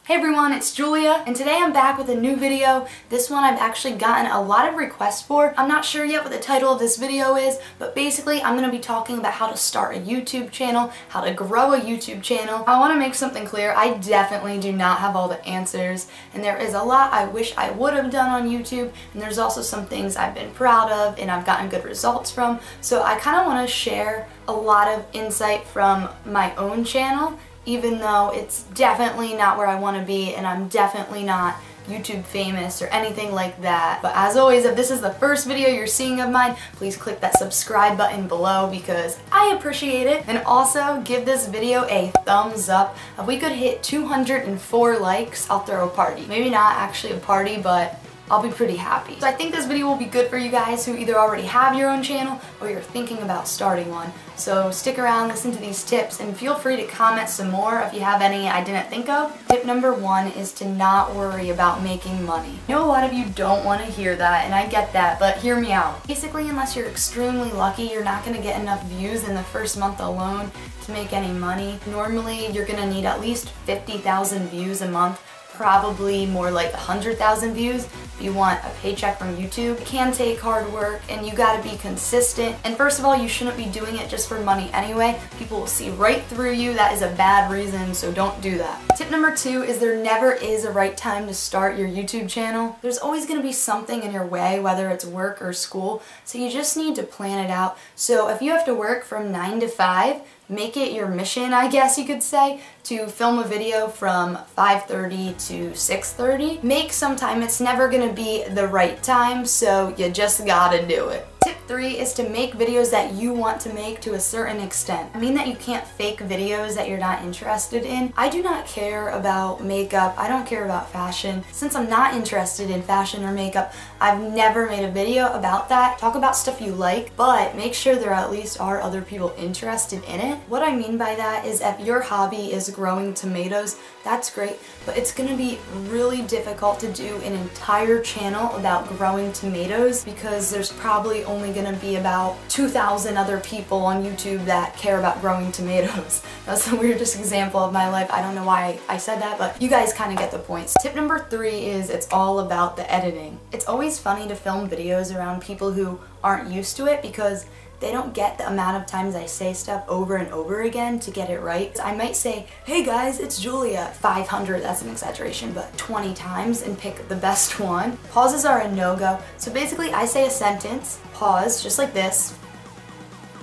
Hey everyone, it's Julia, and today I'm back with a new video. This one I've actually gotten a lot of requests for. I'm not sure yet what the title of this video is, but basically I'm going to be talking about how to start a YouTube channel, how to grow a YouTube channel. I want to make something clear, I definitely do not have all the answers, and there is a lot I wish I would have done on YouTube, and there's also some things I've been proud of and I've gotten good results from. So I kind of want to share a lot of insight from my own channel, even though it's definitely not where I want to be and I'm definitely not YouTube famous or anything like that. But as always, if this is the first video you're seeing of mine, please click that subscribe button below because I appreciate it. And also give this video a thumbs up. If we could hit 204 likes, I'll throw a party. Maybe not actually a party, but I'll be pretty happy. So I think this video will be good for you guys who either already have your own channel or you're thinking about starting one. So stick around, listen to these tips, and feel free to comment some more if you have any I didn't think of. Tip number one is to not worry about making money. I know a lot of you don't want to hear that, and I get that, but hear me out. Basically, unless you're extremely lucky, you're not going to get enough views in the first month alone to make any money. Normally, you're going to need at least 50,000 views a month, probably more like 100,000 views if you want a paycheck from YouTube. It can take hard work and you gotta be consistent. And first of all, you shouldn't be doing it just for money anyway. People will see right through you. That is a bad reason, so don't do that. Tip number two is there never is a right time to start your YouTube channel. There's always gonna be something in your way, whether it's work or school, so you just need to plan it out. So if you have to work from 9 to 5, make it your mission, I guess you could say, to film a video from 5:30 to 6:30. Make some time. It's never gonna be the right time, so you just gotta do it. Tip 3 is to make videos that you want to make to a certain extent. I mean that you can't fake videos that you're not interested in. I do not care about makeup. I don't care about fashion. Since I'm not interested in fashion or makeup, I've never made a video about that. Talk about stuff you like, but make sure there at least are other people interested in it. What I mean by that is if your hobby is growing tomatoes, that's great, but it's gonna be really difficult to do an entire channel about growing tomatoes because there's probably only gonna be about 2,000 other people on YouTube that care about growing tomatoes. That's the weirdest example of my life. I don't know why I said that, but you guys kind of get the point. Tip number 3 is it's all about the editing. It's always funny to film videos around people who aren't used to it because they don't get the amount of times I say stuff over and over again to get it right. I might say, hey guys, it's Julia, 500, that's an exaggeration, but 20 times and pick the best one. Pauses are a no-go. So basically I say a sentence, pause, just like this,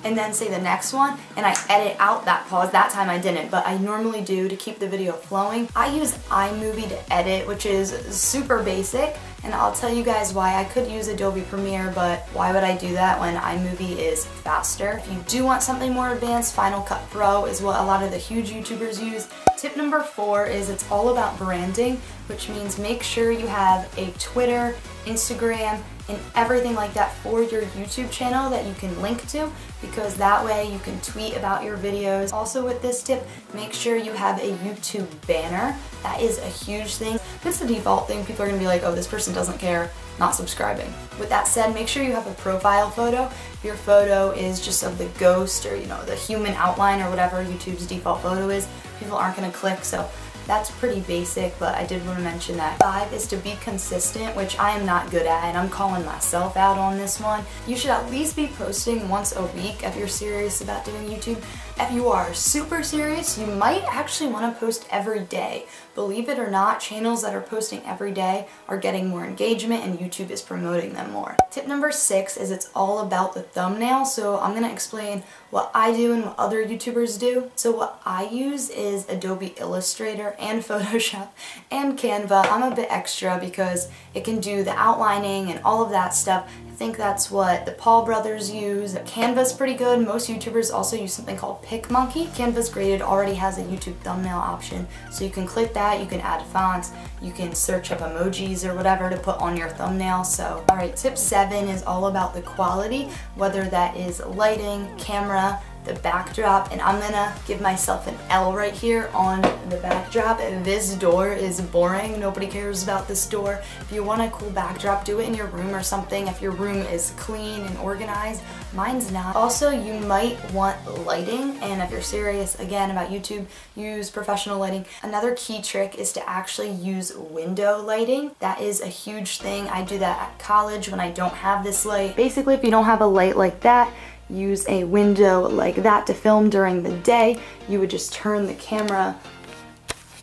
and then say the next one, and I edit out that pause. That time I didn't, but I normally do to keep the video flowing. I use iMovie to edit, which is super basic, and I'll tell you guys why. I could use Adobe Premiere, but why would I do that when iMovie is faster? If you do want something more advanced, Final Cut Pro is what a lot of the huge YouTubers use. Tip number 4 is it's all about branding, which means make sure you have a Twitter, Instagram, and everything like that for your YouTube channel that you can link to, because that way you can tweet about your videos. Also with this tip, make sure you have a YouTube banner. That is a huge thing. If it's the default thing, people are gonna be like, oh, this person doesn't care, not subscribing. With that said, make sure you have a profile photo. If your photo is just of the ghost or the human outline or whatever YouTube's default photo is, people aren't gonna click, so that's pretty basic, but I did want to mention that. 5 is to be consistent, which I am not good at, and I'm calling myself out on this one. You should at least be posting once a week if you're serious about doing YouTube. If you are super serious, you might actually want to post every day. Believe it or not, channels that are posting every day are getting more engagement and YouTube is promoting them more. Tip number 6 is it's all about the thumbnail, so I'm going to explain what I do and what other YouTubers do. So what I use is Adobe Illustrator and Photoshop and Canva. I'm a bit extra because it can do the outlining and all of that stuff. I think that's what the Paul brothers use. Canva's pretty good. Most YouTubers also use something called PicMonkey. Canva's great. It already has a YouTube thumbnail option, so you can click that, you can add fonts, you can search up emojis or whatever to put on your thumbnail. So, alright, tip 7 is all about the quality, whether that is lighting, camera, the backdrop, and I'm gonna give myself an L right here on the backdrop. This door is boring. Nobody cares about this door. If you want a cool backdrop, do it in your room or something if your room is clean and organized. Mine's not. Also, you might want lighting, and if you're serious again about YouTube, use professional lighting. Another key trick is to actually use window lighting. That is a huge thing. I do that at college when I don't have this light. Basically, if you don't have a light like that, use a window like that to film during the day. You would just turn the camera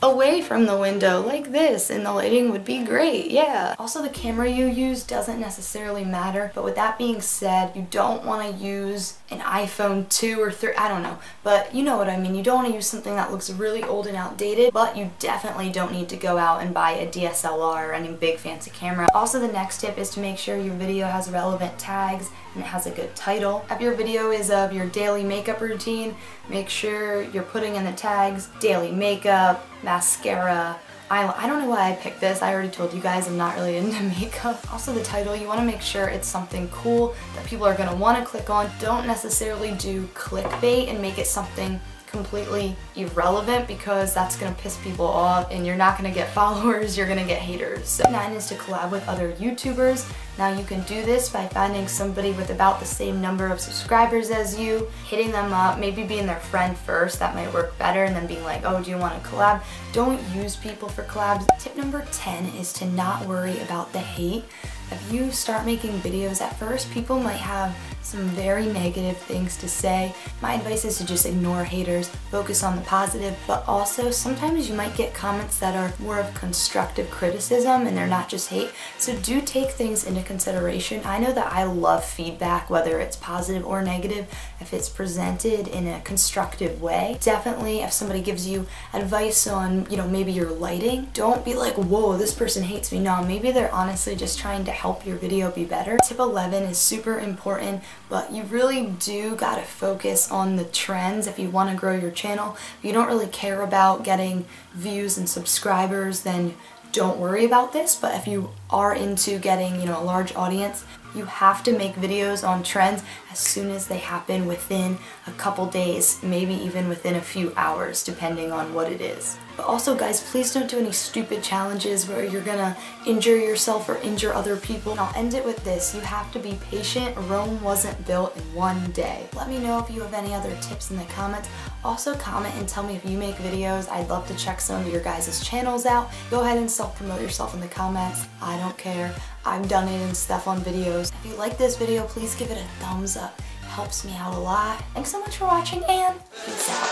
away from the window like this and the lighting would be great, yeah. Also, the camera you use doesn't necessarily matter, but with that being said, you don't want to use an iPhone 2 or 3, I don't know, but you know what I mean. You don't want to use something that looks really old and outdated, but you definitely don't need to go out and buy a DSLR or any big fancy camera. Also, the next tip is to make sure your video has relevant tags and it has a good title. If your video is of your daily makeup routine, make sure you're putting in the tags, daily makeup, mascara, I don't know why I picked this. I already told you guys I'm not really into makeup. Also, the title, you want to make sure it's something cool that people are going to want to click on. Don't necessarily do clickbait and make it something completely irrelevant, because that's gonna piss people off and you're not gonna get followers, you're gonna get haters. So 9 is to collab with other YouTubers. Now you can do this by finding somebody with about the same number of subscribers as you, hitting them up, maybe being their friend first, that might work better, and then being like, oh, do you want to collab? Don't use people for collabs. Tip number 10 is to not worry about the hate. If you start making videos, at first people might have some very negative things to say. My advice is to just ignore haters, focus on the positive, but also sometimes you might get comments that are more of constructive criticism and they're not just hate. So do take things into consideration. I know that I love feedback, whether it's positive or negative, if it's presented in a constructive way. Definitely, if somebody gives you advice on, you know, maybe your lighting, don't be like, whoa, this person hates me. No, maybe they're honestly just trying to help your video be better. Tip 11 is super important, but you really do gotta focus on the trends if you want to grow your channel. If you don't really care about getting views and subscribers, then don't worry about this. But if you are into getting, you know, a large audience, you have to make videos on trends as soon as they happen, within a couple days, maybe even within a few hours, depending on what it is. But also, guys, please don't do any stupid challenges where you're gonna injure yourself or injure other people. And I'll end it with this. You have to be patient. Rome wasn't built in one day. Let me know if you have any other tips in the comments. Also, comment and tell me if you make videos. I'd love to check some of your guys' channels out. Go ahead and self-promote yourself in the comments. I don't care. I've done it and stuff on videos. If you like this video, please give it a thumbs up. It helps me out a lot. Thanks so much for watching, and peace out.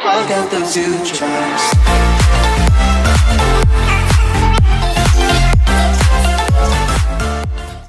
I got those two tracks.